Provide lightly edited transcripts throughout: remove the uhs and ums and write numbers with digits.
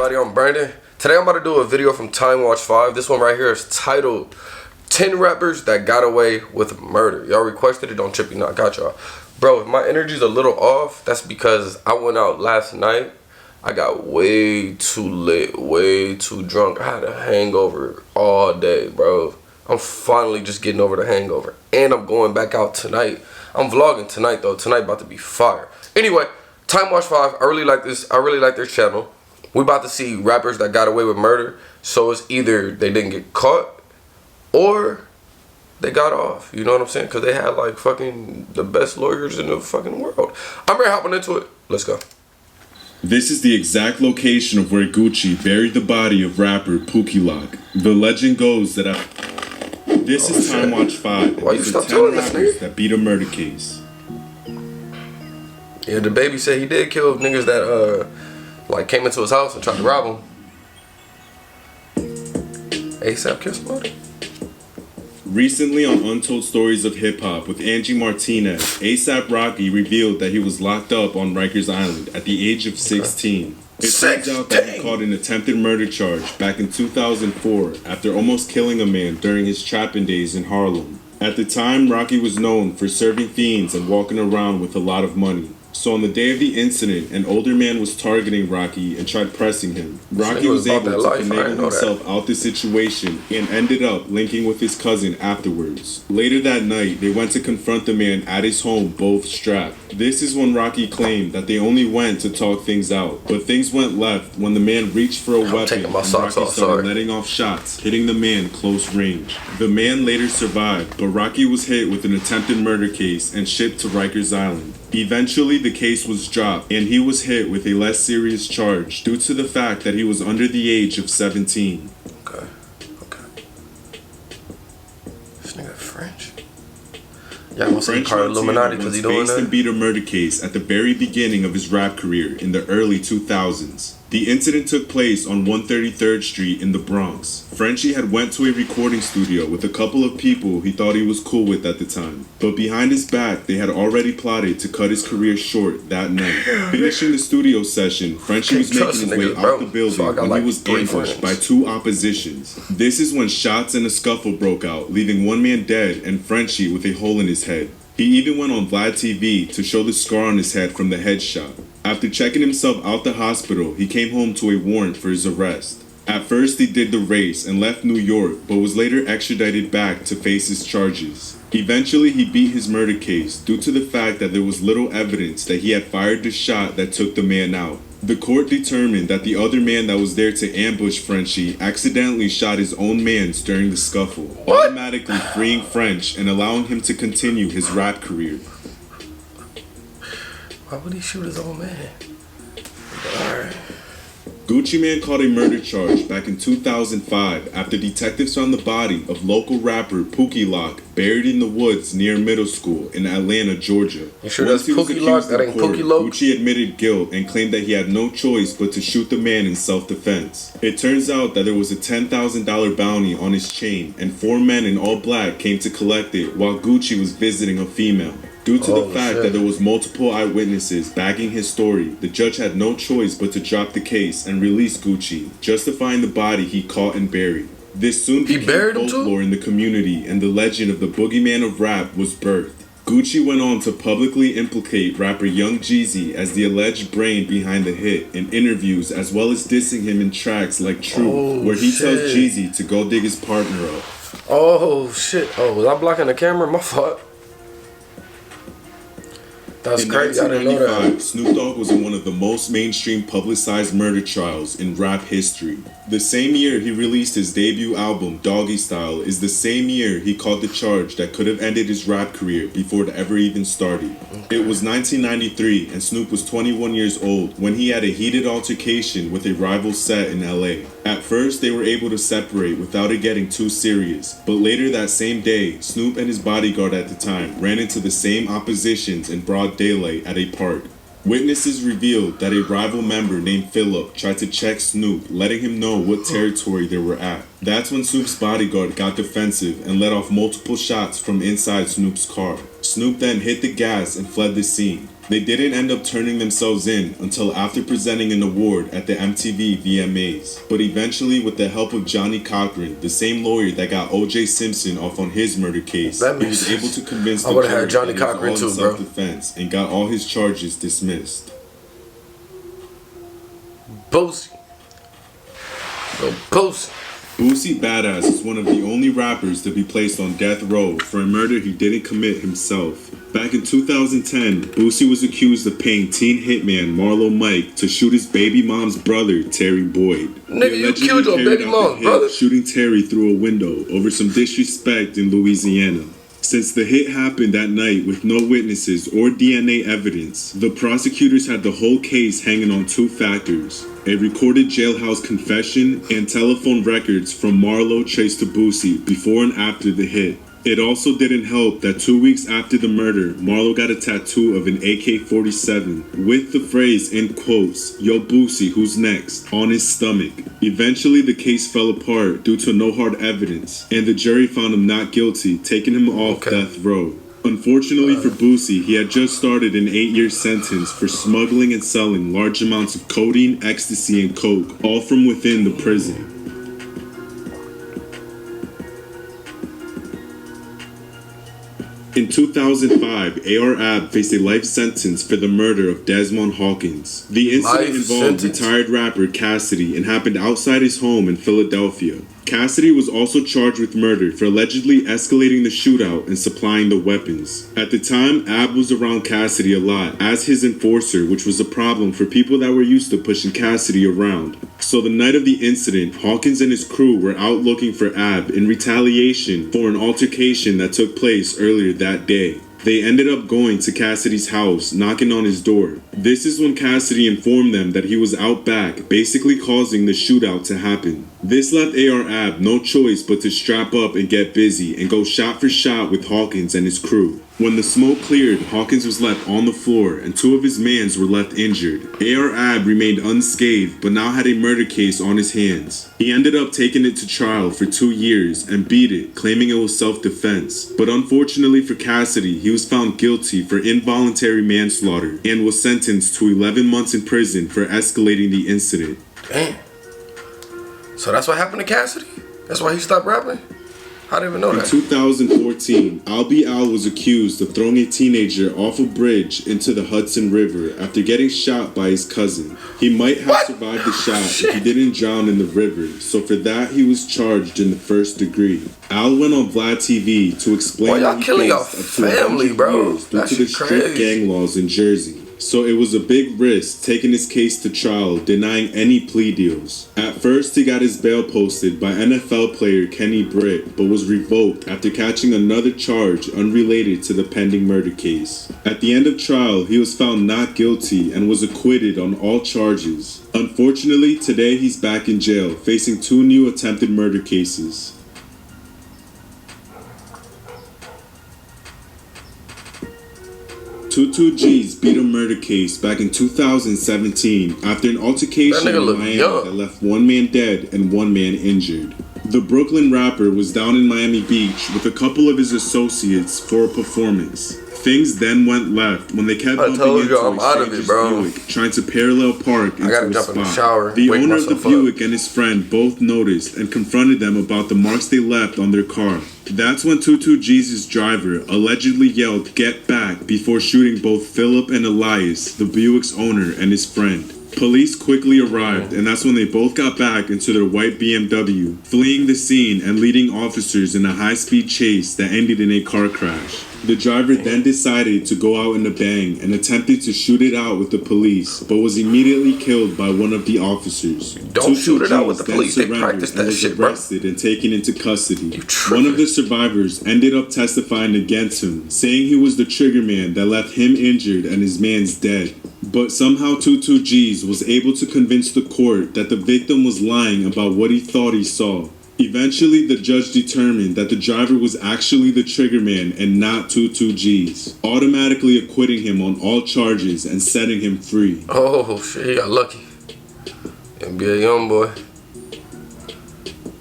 everybody, I'm Brandon. Today I'm about to do a video from Time Watch 5. This one right here is titled 10 Rappers That Got Away with Murder. Y'all requested it, don't trip, you know I got y'all. Bro, if my energy's a little off, that's because I went out last night. I got way too lit, way too drunk. I had a hangover all day, bro. I'm finally just getting over the hangover. And I'm going back out tonight. I'm vlogging tonight though. Tonight about to be fire. Anyway, Time Watch 5, I really like this. I really like their channel. We about to see rappers that got away with murder. So it's either they didn't get caught or they got off. You know what I'm saying? Because they had like fucking the best lawyers in the fucking world. I'm ready hopping into it. Let's go. This is the exact location of where Gucci buried the body of rapper Pookie Lock. The legend goes that this is Time Watch 5. Why you stop telling us, nigga? That beat a murder case. Yeah, the baby said he did kill niggas that like came into his house and tried to rob him. ASAP killed somebody? Recently on Untold Stories of Hip Hop with Angie Martinez, ASAP Rocky revealed that he was locked up on Rikers Island at the age of 16. It turns out that he caught an attempted murder charge back in 2004 after almost killing a man during his trapping days in Harlem. At the time, Rocky was known for serving fiends and walking around with a lot of money. So on the day of the incident, an older man was targeting Rocky and tried pressing him. Rocky was able to finagle himself out the situation and ended up linking with his cousin afterwards. Later that night, they went to confront the man at his home, both strapped. This is when Rocky claimed that they only went to talk things out, but things went left when the man reached for a weapon and Rocky started letting off shots, hitting the man close range. The man later survived, but Rocky was hit with an attempted murder case and shipped to Rikers Island. Eventually, the case was dropped, and he was hit with a less serious charge due to the fact that he was under the age of 17. Okay. This nigga French. Yeah, must be part of Illuminati because he doing that. And beat a murder case at the very beginning of his rap career in the early 2000s. The incident took place on 133rd Street in the Bronx. Frenchie had went to a recording studio with a couple of people he thought he was cool with at the time. But behind his back, they had already plotted to cut his career short that night. Finishing the studio session, Frenchie was making his way out the building when he was ambushed by two oppositions. This is when shots and a scuffle broke out, leaving one man dead and Frenchie with a hole in his head. He even went on Vlad TV to show the scar on his head from the headshot. After checking himself out the hospital, he came home to a warrant for his arrest. At first, he did the race and left New York, but was later extradited back to face his charges. Eventually, he beat his murder case due to the fact that there was little evidence that he had fired the shot that took the man out. The court determined that the other man that was there to ambush Frenchie accidentally shot his own mans during the scuffle, automatically freeing French and allowing him to continue his rap career. Why would he shoot his own man? Alright. Gucci Mane caught a murder charge back in 2005 after detectives found the body of local rapper Pookie Lock buried in the woods near middle school in Atlanta, Georgia. You sure that's Pookie Lock? That ain't Pookie Lock? Gucci admitted guilt and claimed that he had no choice but to shoot the man in self-defense. It turns out that there was a $10,000 bounty on his chain, and 4 men in all black came to collect it while Gucci was visiting a female. Due to the fact that there was multiple eyewitnesses backing his story, the judge had no choice but to drop the case and release Gucci, justifying the body he caught and buried. This soon became folklore in the community, and the legend of the boogeyman of rap was birthed. Gucci went on to publicly implicate rapper Young Jeezy as the alleged brain behind the hit in interviews, as well as dissing him in tracks like Truth, where he tells Jeezy to go dig his partner up. Oh shit. Oh, was I blocking the camera? My fault. That's crazy. I didn't know that. Snoop Dogg was in one of the most mainstream publicized murder trials in rap history. The same year he released his debut album, Doggy Style, is the same year he caught the charge that could have ended his rap career before it ever even started. It was 1993 and Snoop was 21 years old when he had a heated altercation with a rival set in LA. At first, they were able to separate without it getting too serious, but later that same day, Snoop and his bodyguard at the time ran into the same oppositions in broad daylight at a park. Witnesses revealed that a rival member named Philip tried to check Snoop, letting him know what territory they were at. That's when Snoop's bodyguard got defensive and let off multiple shots from inside Snoop's car. Snoop then hit the gas and fled the scene. They didn't end up turning themselves in until after presenting an award at the MTV VMAs. But eventually, with the help of Johnny Cochran, the same lawyer that got O.J. Simpson off on his murder case, he was able to convince the jury that it was all in self-defense and got all his charges dismissed. Boosie. Go Boosie. Boosie Badass is one of the only rappers to be placed on death row for a murder he didn't commit himself. Back in 2010, Boosie was accused of paying teen hitman Marlo Mike to shoot his baby mom's brother, Terry Boyd. Nigga, you killed your baby mom's brother? Shooting Terry through a window over some disrespect in Louisiana. Since the hit happened that night with no witnesses or DNA evidence, the prosecutors had the whole case hanging on two factors: a recorded jailhouse confession and telephone records from Marlo traced to Boosie before and after the hit. It also didn't help that 2 weeks after the murder, Marlo got a tattoo of an AK-47 with the phrase in quotes, "Yo Boosie, who's next?" on his stomach. Eventually the case fell apart due to no hard evidence, and the jury found him not guilty, taking him off death row. Unfortunately for Boosie, he had just started an 8-year sentence for smuggling and selling large amounts of codeine, ecstasy, and coke, all from within the prison. In 2005, A.R. Ab faced a life sentence for the murder of Desmond Hawkins. The incident involved retired rapper Cassidy and happened outside his home in Philadelphia. Cassidy was also charged with murder for allegedly escalating the shootout and supplying the weapons. At the time, Ab was around Cassidy a lot as his enforcer, which was a problem for people that were used to pushing Cassidy around. So the night of the incident, Hawkins and his crew were out looking for Ab in retaliation for an altercation that took place earlier that day. They ended up going to Cassidy's house, knocking on his door. This is when Cassidy informed them that he was out back, basically causing the shootout to happen. This left A.R. Ab no choice but to strap up and get busy and go shot for shot with Hawkins and his crew. When the smoke cleared, Hawkins was left on the floor and 2 of his mans were left injured. A.R. Ab remained unscathed but now had a murder case on his hands. He ended up taking it to trial for 2 years and beat it, claiming it was self-defense. But unfortunately for Cassidy, he was found guilty for involuntary manslaughter and was sentenced to 11 months in prison for escalating the incident. Damn. So that's what happened to Cassidy? That's why he stopped rapping? I didn't even know that. In 2014, Albie Al was accused of throwing a teenager off a bridge into the Hudson River after getting shot by his cousin. He might have survived the shot if he didn't drown in the river, so for that he was charged in the first degree. Al went on Vlad TV to explain y'all killing your family, bro. Due to the strict gang laws in Jersey. So it was a big risk taking his case to trial, denying any plea deals. At first, he got his bail posted by NFL player Kenny Britt, but was revoked after catching another charge unrelated to the pending murder case. At the end of trial, he was found not guilty and was acquitted on all charges. Unfortunately, today he's back in jail, facing 2 new attempted murder cases. Tutu G's beat a murder case back in 2017 after an altercation in Miami that left 1 man dead and 1 man injured. The Brooklyn rapper was down in Miami Beach with a couple of his associates for a performance. Things then went left when they kept bumping into a stranger's Buick, trying to parallel park into a spot. The owner of the Buick and his friend both noticed and confronted them about the marks they left on their car. That's when Tutu G's driver allegedly yelled, "Get back," before shooting both Philip and Elias, the Buick's owner, and his friend. Police quickly arrived, and that's when they both got back into their white BMW, fleeing the scene and leading officers in a high-speed chase that ended in a car crash. The driver then decided to go out in a bang and attempted to shoot it out with the police, but was immediately killed by one of the officers. Don't shoot it out with the police. They practice that shit, bro. Arrested and taken into custody. One of the survivors ended up testifying against him, saying he was the trigger man that left him injured and his man's dead. But somehow Tutu G's was able to convince the court that the victim was lying about what he thought he saw. Eventually, the judge determined that the driver was actually the triggerman and not Tutu G's, automatically acquitting him on all charges and setting him free. Oh shit, he got lucky. NBA young boy.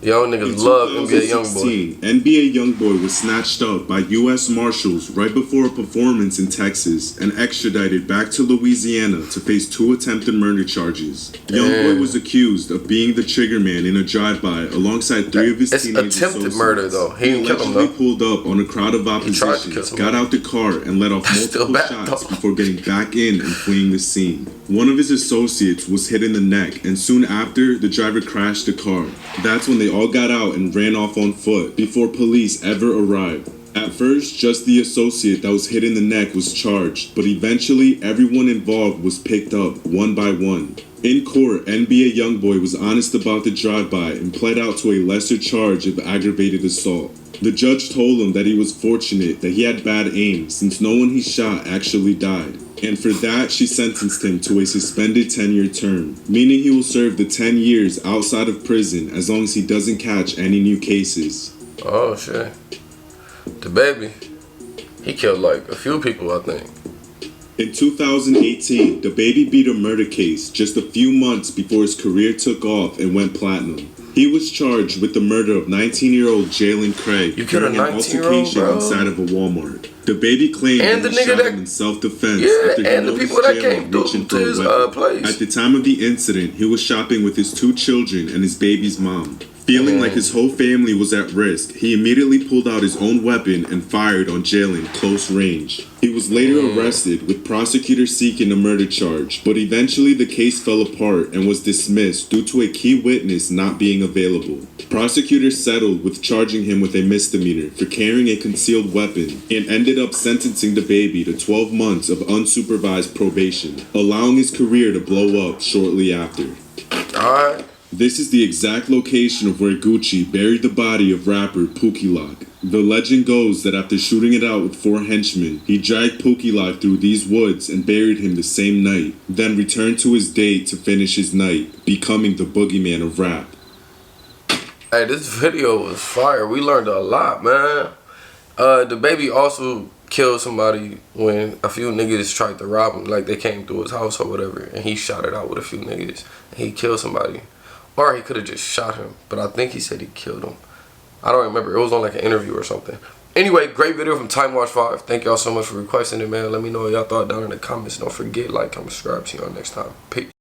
Young In niggas love NBA Youngboy. 2016, NBA Youngboy was snatched up by U.S. Marshals right before a performance in Texas and extradited back to Louisiana to face 2 attempted murder charges. Youngboy was accused of being the trigger man in a drive-by alongside 3 of his teenage associates. It's attempted murder, though. He didn't kill him, though. Pulled up on a crowd of opposition, got out the car, and let off multiple shots before getting back in and fleeing the scene. One of his associates was hit in the neck, and soon after, the driver crashed the car. That's when they all got out and ran off on foot before police ever arrived. At first, just the associate that was hit in the neck was charged, but eventually everyone involved was picked up one by one. In court, NBA Youngboy was honest about the drive-by and pled out to a lesser charge of aggravated assault. The judge told him that he was fortunate that he had bad aim since no one he shot actually died. And for that, she sentenced him to a suspended 10-year term, meaning he will serve the 10 years outside of prison as long as he doesn't catch any new cases. Oh, shit. The baby, he killed like a few people, I think. In 2018, the baby beat a murder case just a few months before his career took off and went platinum. He was charged with the murder of 19-year-old Jalen Craig during an altercation inside of a Walmart. The baby claimed he shot him in self-defense after he noticed Jalen reaching for a weapon. At the time of the incident, he was shopping with his 2 children and his baby's mom. Feeling like his whole family was at risk, he immediately pulled out his own weapon and fired on Jalen close range. He was later arrested, with prosecutors seeking a murder charge, but eventually the case fell apart and was dismissed due to a key witness not being available. Prosecutors settled with charging him with a misdemeanor for carrying a concealed weapon and ended up sentencing the baby to 12 months of unsupervised probation, allowing his career to blow up shortly after. Alright. This is the exact location of where Gucci buried the body of rapper Pookie Lock. The legend goes that after shooting it out with 4 henchmen, he dragged Pookie Lock through these woods and buried him the same night, then returned to his date to finish his night, becoming the boogeyman of rap. Hey, this video was fire. We learned a lot, man. The baby also killed somebody when a few niggas tried to rob him. Like, they came through his house or whatever, and he shot it out with a few niggas. And he killed somebody. Or he could have just shot him, but I think he said he killed him. I don't remember. It was on like an interview or something. Anyway, great video from Time Watch 5. Thank y'all so much for requesting it, man. Let me know what y'all thought down in the comments. Don't forget, like, comment, subscribe. See y'all next time. Peace.